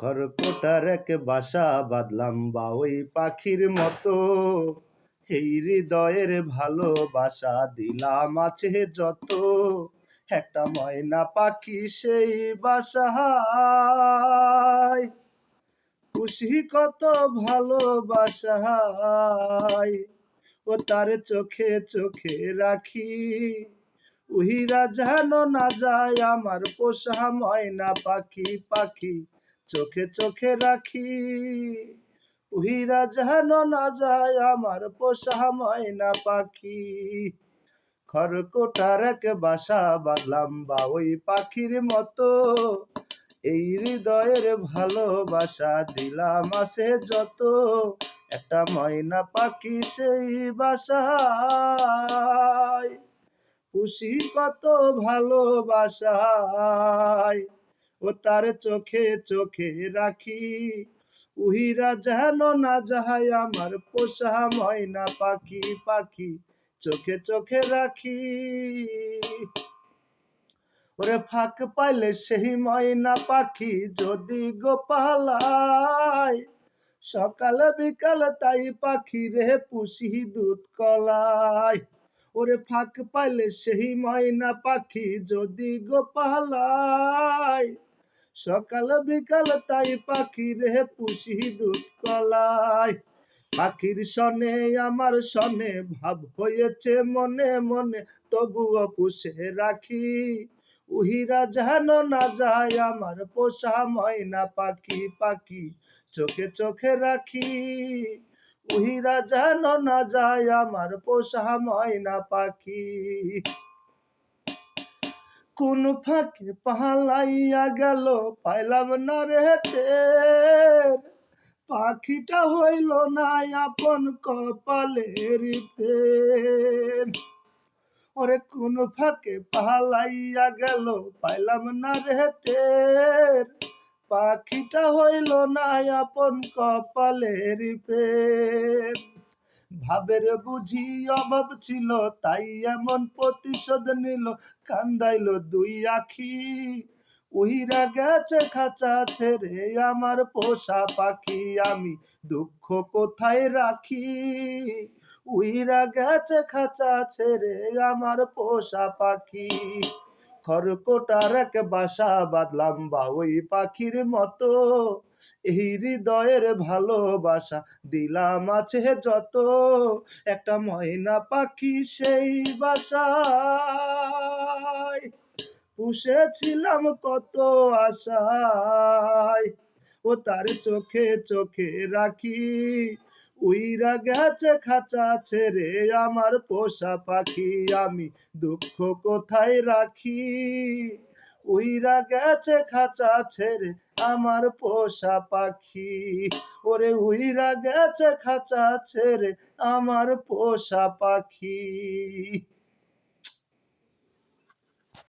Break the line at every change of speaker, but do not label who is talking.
খড়কুটার এক বাসা বাঁধলাম বাউই পাখির মতো, এই হৃদয়ের ভালোবাসা দিলাম আছে যত, একটা ময়না পাখি সেই বাসায়, খুশি কত ভালোবাসায়, ও তার চোখে চোখে রাখি, উহিরা যেন না যায় আমার পোষা ময়না পাখি, পাখি চোখে চোখে রাখি, উহিরা যেন না যায় আমার পোষা ময়না পাখি। খড়কুটার এক বাসা বাঁধলাম বাউই পাখির মতো, এই হৃদয়ের ভালোবাসা দিলাম আছে যত, একটা ময়না পাখি সেই বাসায়, খুশি কত ভালোবাসায়, ও তার চোখে চোখে রাখি, উহিরা যেন না যায় আমার পোষা ময়না পাখি, পাখি চোখে চোখে রাখি। ওরে ফাঁক পাইলে সেই ময়না পাখি যদি গোপালায়, সকাল বিকাল তাই পাখি রে পুষি দুধ কলায়, ওরে ফাঁক পাইলে সেই ময়না পাখি যদি গোপালায়, সকাল বিকাল তাই পাখি রে পুষি দুধ কলায়, পাখির সনে আমার সনে ভাব হয়েছে মনে মনে, তবুও পুষে রাখি, উহিরা যেন না যায় আমার পোষা ময়না পাখি, পাখি চোখে চোখে রাখি, উহিরা যেন না যায় আমার পোষা ময়না পাখি। কোন ফাঁকে পালাইয়া গেল পাইলাম না রে টের, পাখিটা হইল না আপন কপালের ফের, ওরে কোন ফাঁকে পালাইয়া গেল পাইলাম না রে টের, পাখিটা হইল না আপন কপালের ফের, ভাবের বুঝি অভাব ছিল তাই এমন প্রতিশোধ নিল, কান্দাইল দুই আখি, উহিরা গেছে খাঁচা ছেড়ে আমার পোষা পাখি, আমি দুঃখ কোথায় রাখি, উহিরা গেছে খাঁচা ছেড়ে আমার পোষা পাখি। খড়কুটার এক বাসা বাঁধলাম বাউই পাখির মতো, এই হৃদয়ের ভালোবাসা দিলাম আছে যত, একটা ময়না পাখি সেই বাসায়, পুষেছিলাম কত আশায়, ও তার চোখে চোখে রাখি, উইরা গেছে খাঁচা ছেড়ে আমার পোষা পাখি, আমি দুঃখ কোথায় রাখি, উইরা গেছে খাঁচা ছেড়ে আমার পোষা পাখি, ওরে উইরা গেছে খাঁচা ছেড়ে আমার পোষা পাখি।